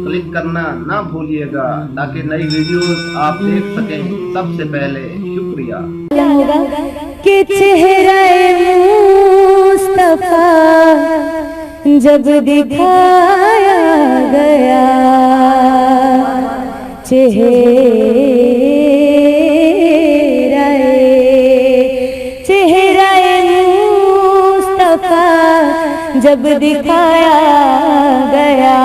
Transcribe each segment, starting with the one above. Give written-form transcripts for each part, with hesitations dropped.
Click करना ना भूलिएगा ताकि नई वीडियोस आप देख सकें सबसे पहले। शुक्रिया। कि चेहरा मुस्तफा जब दिखाया गया, चेहरा मुस्तफा जब दिखाया गया,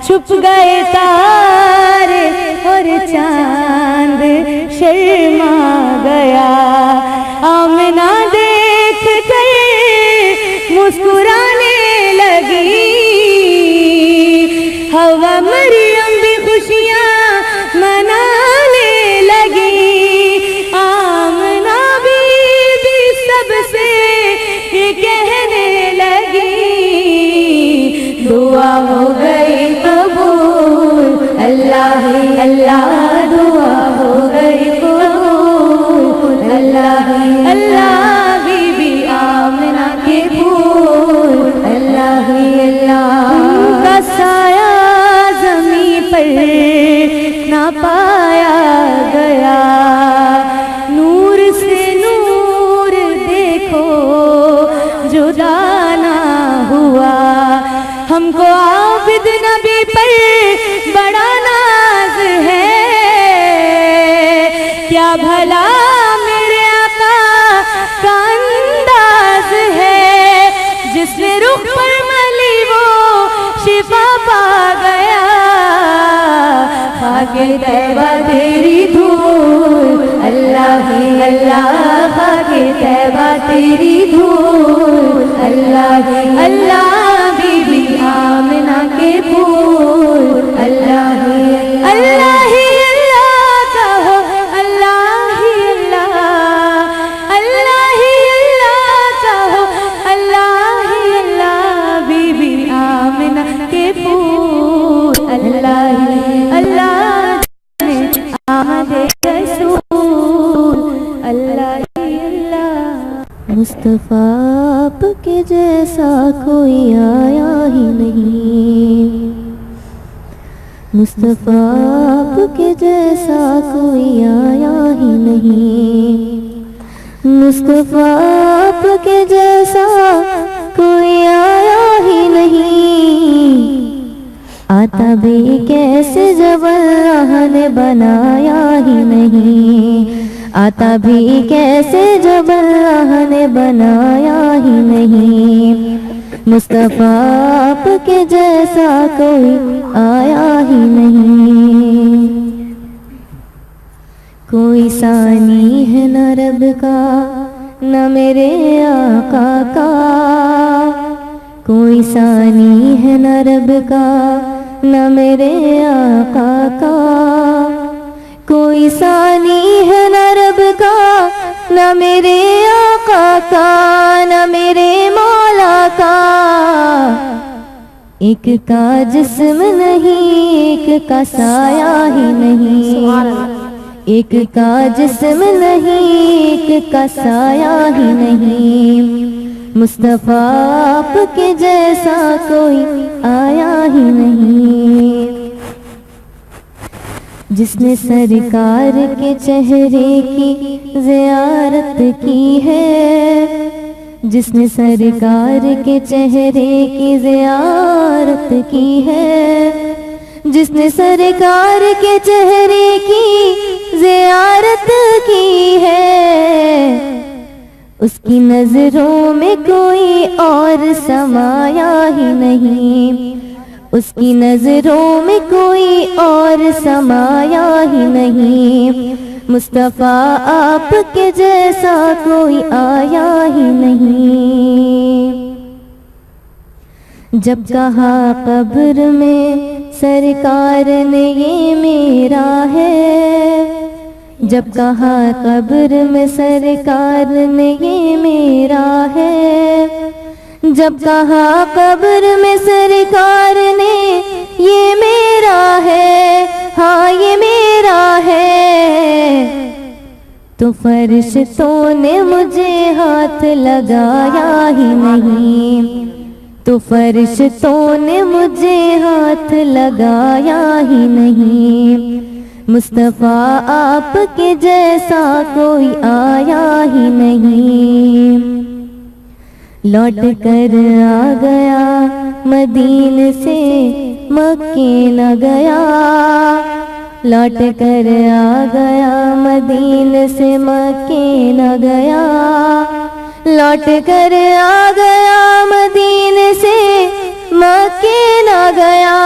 छुप गए तारे और चांद शर्मा गया। आमना देख कर मुस्कुराने लगी, हवा मरियम भी खुशियाँ मनाने लगी। आमना बीबी सबसे ये कहने लगी, दुआ हो गई कबूल, अल्लाह अल्लाह दुआ हो गई कबूल, अल्लाह अल्लाह बीबी आमना के फूल, अल्लाह अल्लाह। उनका साया ज़मीं पर ना पाया गया, नूर से नूर देखो जुदा ना हुआ। हमको आबिद नबी पर बड़ा नाज है, क्या भला मेरे आका का अंदाज है। जिसने रुख पर मली वो शिफा पा गया, खाके तैबा तेरी धूल, अल्लाह अल्लाह खाके तैबा तेरी धूल, अल्लाह अल्लाह बीबी आमना के फूल, अल्लाह अल्लाह ही अल्लाह कहो, अल्लाह ही अल्लाह, अल्लाह ही अल्लाह कहो, अल्लाह ही अल्लाह बीबी आमना के फूल, अल्लाह अल्लाह आमदे रसूल, अल्लाह ही अल्लाह। मुस्तफ़ा आपके जैसा कोई आया ही नहीं, मुस्तफ़ा आपके जैसा कोई आया ही नहीं, मुस्तफ़ा आपके जैसा कोई आया ही नहीं। आता भी कैसे जब अल्लाह ने बनाया ही नहीं, आता भी कैसे जब अल्लाह ने बनाया ही नहीं। मुस्तफ़ा आपके जैसा कोई आया ही नहीं। कोई सानी है न रब का न मेरे आका का, कोई सानी है न रब का न मेरे आका का, कोई सानी है न रब का न मेरे आका का, न मेरे मौला का। एक का जिस्म नहीं, एक का साया ही नहीं, एक का जिस्म नहीं, एक का साया ही नहीं। मुस्तफ़ा आपके जैसा कोई आया ही नहीं। जिसने सरकार के चेहरे की ज़ियारत की है, जिसने सरकार के चेहरे की ज़ियारत की है, जिसने सरकार के चेहरे की ज़ियारत की है, उसकी नजरों में कोई और समाया ही नहीं, उसकी नजरों में कोई और समाया ही नहीं। मुस्तफ़ा आपके जैसा कोई आया ही नहीं। जब कहा कब्र में सरकार ने ये मेरा है, जब कहा कब्र में सरकार ने ये मेरा है, जब कहा कब्र में सरकार ने ये मेरा है, हाँ ये मेरा है, तो फरिश्तों ने मुझे हाथ लगाया ही नहीं, तो फरिश्तों ने मुझे हाथ लगाया ही नहीं। मुस्तफ़ा आपके जैसा कोई आया ही नहीं। लौट कर आ गया मदीने से मक्के न गया। लौट कर आ गया मदीने से मक्के न गया। लौट कर आ गया मदीने से मक्के न गया।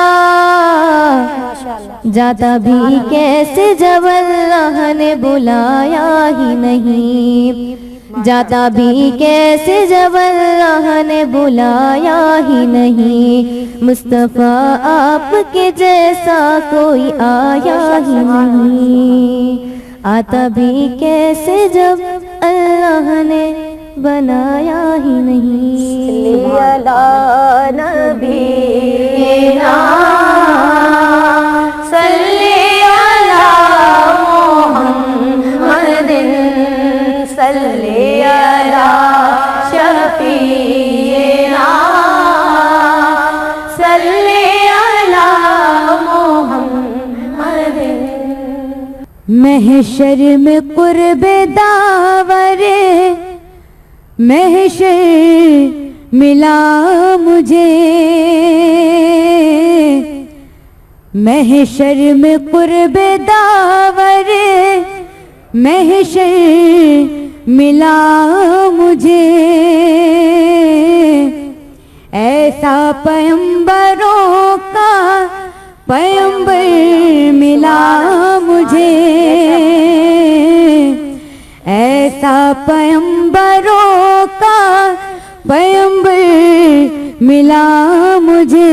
जाता भी कैसे जब अल्लाह ने बुलाया ही नहीं। जाता भी कैसे जब अल्लाह ने बुलाया ही नहीं। मुस्तफ़ा आपके जैसा कोई आया ही नहीं। आता भी कैसे जब अल्लाह ने बनाया ही नहीं। अला नबी ना सल्ली अला मुहम्मदिन सल्ली अला शफीना सल्ली अला मुहम्मदिन। महशर में कुर्बे दावरे महशर मिला मुझे। महशर में कुर्बे दावर महशर मिला मुझे। ऐसा पैगंबरों का पैगंबर मिला मुझे। ऐसा पैगंबरों का पैगंबर मिला मुझे।